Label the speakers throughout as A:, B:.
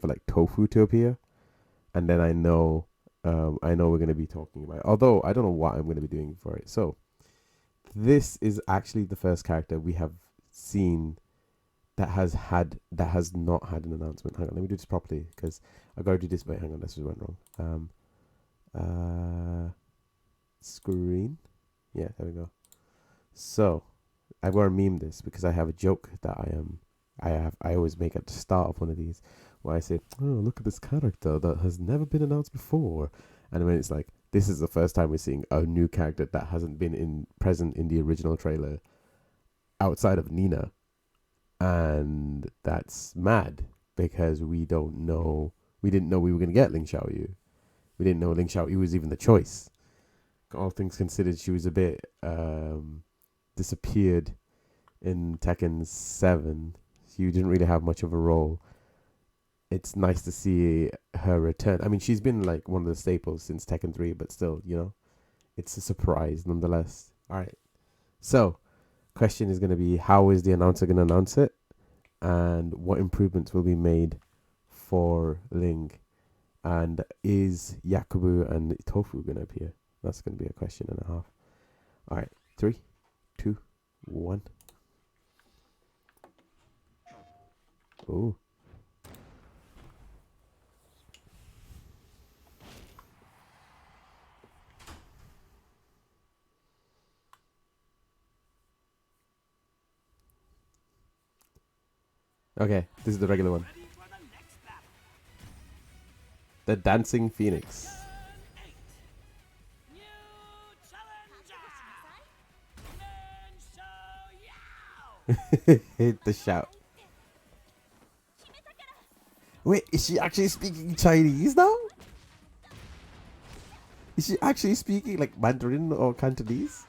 A: for like Tofu to appear, and then I know we're gonna be talking about it. Although I don't know what I'm gonna be doing for it. So this is actually the first character we have seen that has not had an announcement. Hang on, let me do this properly because I gotta do this. Wait, hang on, this just went wrong. Screen. Yeah, there we go. So I've got to meme this because I have a joke that I always make at the start of one of these where I say, "Oh, look at this character that has never been announced before," and when it's like, this is the first time we're seeing a new character that hasn't been in present in the original trailer outside of Nina, and that's mad because we didn't know we were gonna get Ling Xiaoyu. We didn't know Ling Xiaoyu was even the choice. All things considered, she was a bit disappeared in Tekken 7. She didn't really have much of a role. It's nice to see her return. I mean, she's been like one of the staples since Tekken 3, but still, it's a surprise nonetheless. All right. So, question is going to be, how is the announcer going to announce it? And what improvements will be made for Ling? And is Yakubu and Tofu going to appear? That's going to be a question and a half. All right. 3, 2, 1. Oh. Okay, this is the regular one. The Dancing Phoenix. Hit the shout. Wait, is she actually speaking Chinese now? Is she actually speaking like Mandarin or Cantonese?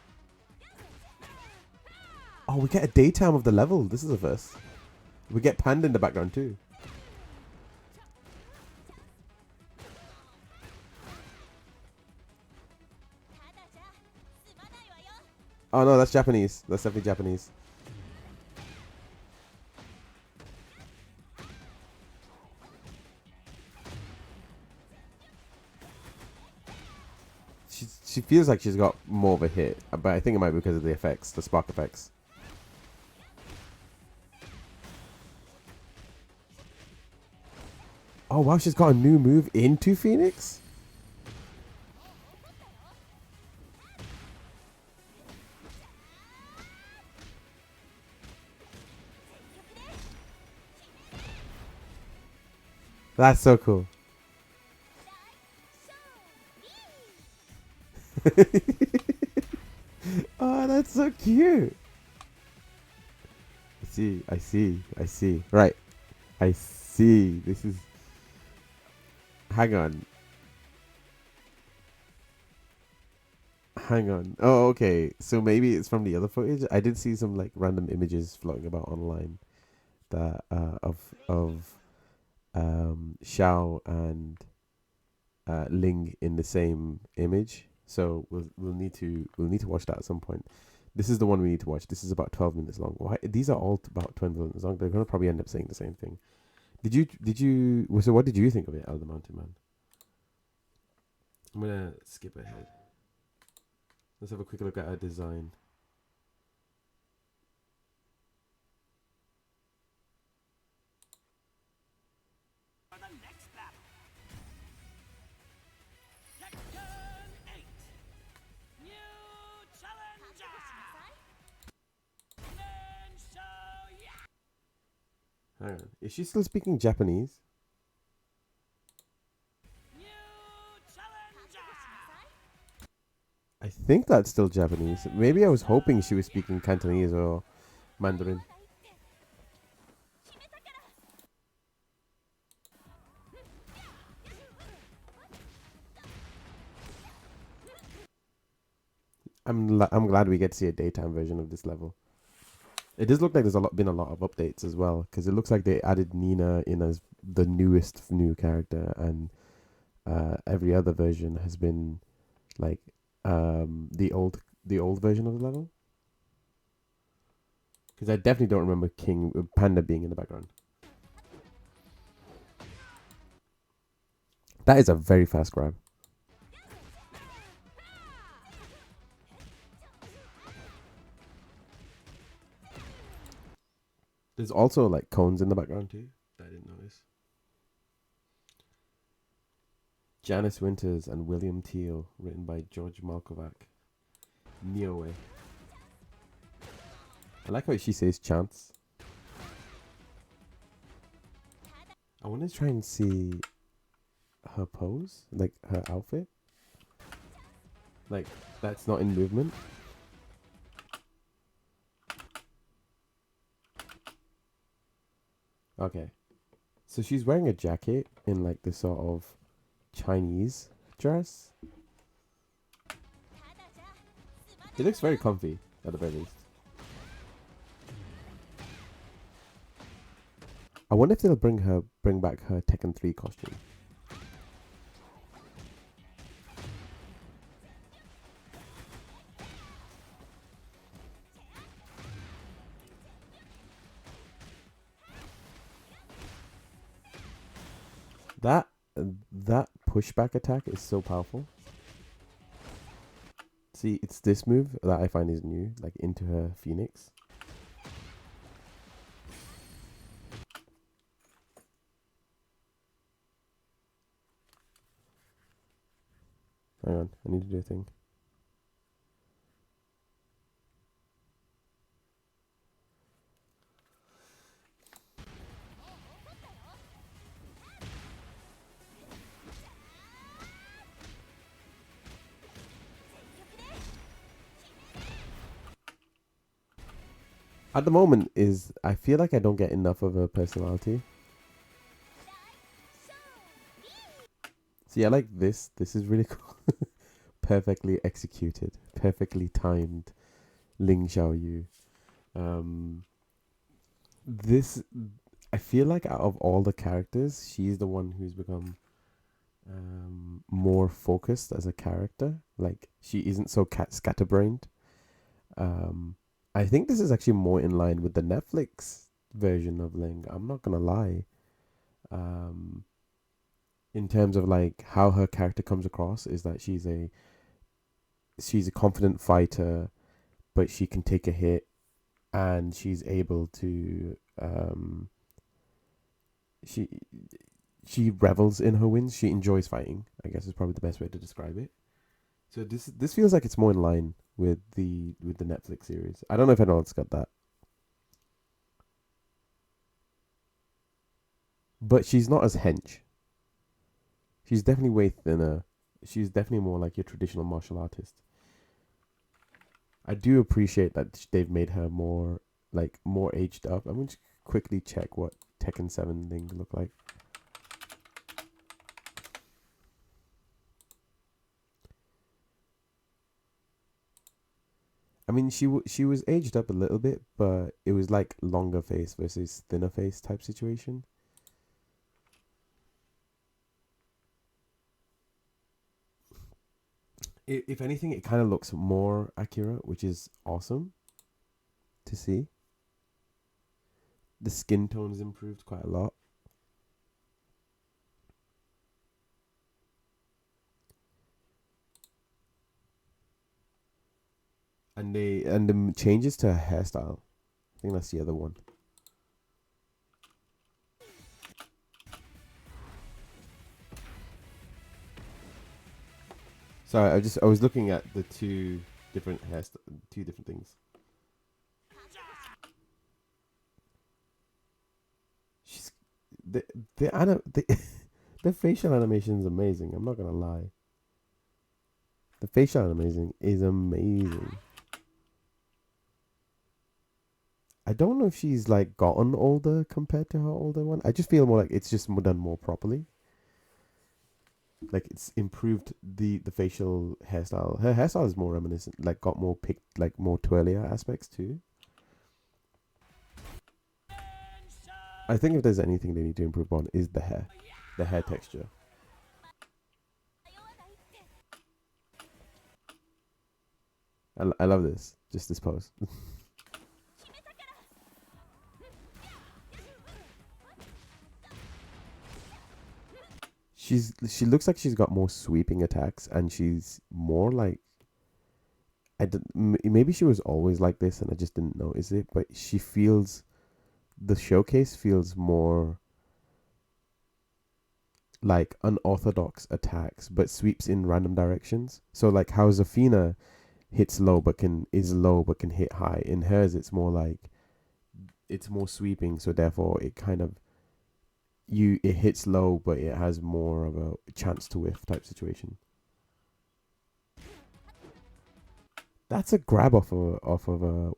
A: Oh, we get a daytime of the level. This is a first. We get Panda in the background too. Oh no, that's Japanese. That's definitely Japanese. She feels like she's got more of a hit, but I think it might be because of the effects, the spark effects. Oh wow, she's got a new move into Phoenix? That's so cool. Oh, that's so cute. I see. Right. I see. This is. Hang on. Hang on. Oh, okay. So maybe it's from the other footage. I did see some like random images floating about online that of Xiao and Ling in the same image. So we'll need to watch that at some point. This is the one we need to watch. This is about 12 minutes long. Why these are all about 12 minutes long? They're gonna probably end up saying the same thing. So what did you think of it, Elder Mountain Man? I'm gonna skip ahead. Let's have a quick look at our design. Hang on. Is she still speaking Japanese? I think that's still Japanese. Maybe I was hoping she was speaking Cantonese or Mandarin. I'm glad we get to see a daytime version of this level. It does look like there's been a lot of updates as well, because it looks like they added Nina in as the newest new character, and every other version has been like the old version of the level. Because I definitely don't remember King Panda being in the background. That is a very fast grab. There's also like cones in the background too that I didn't notice. Janice Winters and William Teal, written by George Malkovac. Niobe. I like how she says chance. I want to try and see her pose, like her outfit. Like, that's not in movement. Okay. So she's wearing a jacket in like this sort of Chinese dress. It looks very comfy, at the very least. I wonder if they'll bring back her Tekken 3 costume. That that pushback attack is so powerful. See, it's this move that I find is new, like into her Phoenix. Hang on, I need to do a thing. At the moment is I feel like I don't get enough of her personality. See, I like this. This is really cool. Perfectly executed, perfectly timed. Ling Xiaoyu. This I feel like out of all the characters, she's the one who's become more focused as a character. Like she isn't so scatterbrained. I think this is actually more in line with the Netflix version of Ling. I'm not gonna lie. In terms of like how her character comes across is that she's a confident fighter, but she can take a hit, and she's able to she she revels in her wins. She enjoys fighting, I guess is probably the best way to describe it. So this feels like it's more in line with the Netflix series. I don't know if anyone else got that, but she's not as hench. She's definitely way thinner. She's definitely more like your traditional martial artist. I do appreciate that they've made her more aged up. I'm going to quickly check what Tekken 7 things look like. I mean, she was aged up a little bit, but it was like longer face versus thinner face type situation. If anything, it kind of looks more accurate, which is awesome to see. The skin tone has improved quite a lot. And the changes to her hairstyle. I think that's the other one. Sorry, I was looking at the two different two different things. She's the the facial animation is amazing. I'm not gonna lie. The facial animation is amazing. I don't know if she's like gotten older compared to her older one. I just feel more like it's just done more properly. Like it's improved the facial hairstyle. Her hairstyle is more reminiscent, like got more picked, like more twirlier aspects too. I think if there's anything they need to improve on is the hair texture. I love this, just this pose. she looks like she's got more sweeping attacks, and she's more like maybe she was always like this, and I just didn't notice it. But she feels the showcase feels more like unorthodox attacks, but sweeps in random directions. So like how Zafina hits low but can is low but can hit high. In hers, it's more like it's more sweeping, so therefore it kind of it hits low, but it has more of a chance to whiff type situation. That's a grab off a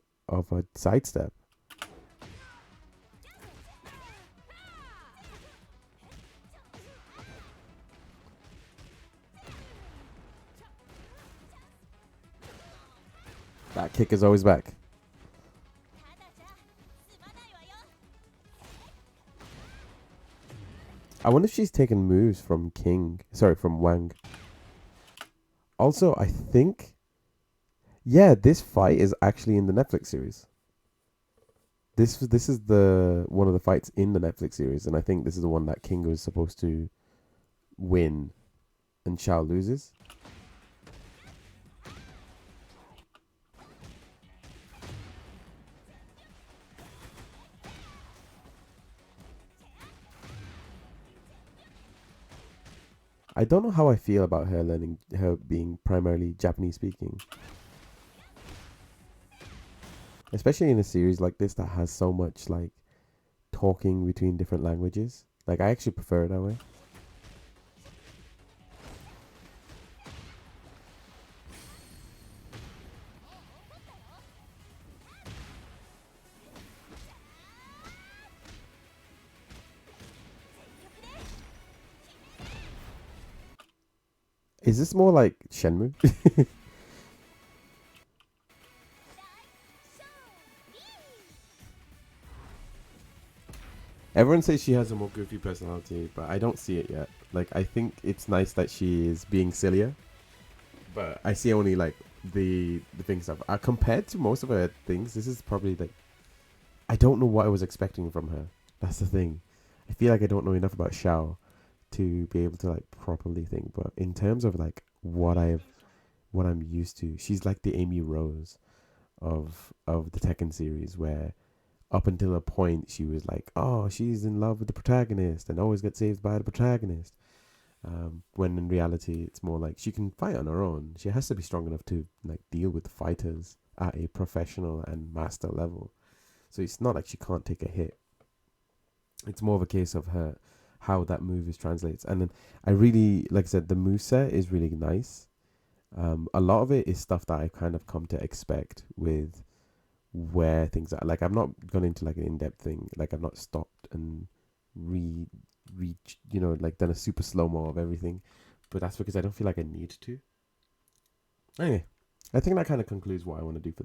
A: sidestep. That kick is always back. I wonder if she's taken moves from King. Sorry, from Wang. Also, I think yeah, this fight is actually in the Netflix series. This is the one of the fights in the Netflix series, and I think this is the one that King was supposed to win, and Xiao loses. I don't know how I feel about her being primarily Japanese speaking, especially in a series like this that has so much like talking between different languages. Like I actually prefer it that way. Is this more like Shenmue? Everyone says she has a more goofy personality, but I don't see it yet. Like I think it's nice that she is being sillier, but I see only like the thing stuff. Compared to most of her things, this is probably like I don't know what I was expecting from her. That's the thing. I feel like I don't know enough about Xiao to be able to like properly think. But in terms of like what I'm used to, she's like the Amy Rose of the Tekken series, where up until a point she was like, oh, she's in love with the protagonist and always gets saved by the protagonist. When in reality, it's more like she can fight on her own. She has to be strong enough to like deal with fighters at a professional and master level. So it's not like she can't take a hit. It's more of a case of her how that move is translates. And then I really like I said, the move set is really nice. A lot of it is stuff that I've kind of come to expect with where things are. Like I've not gone into like an in depth thing. Like I've not stopped and re like done a super slow mo of everything. But that's because I don't feel like I need to. Anyway, I think that kind of concludes what I want to do for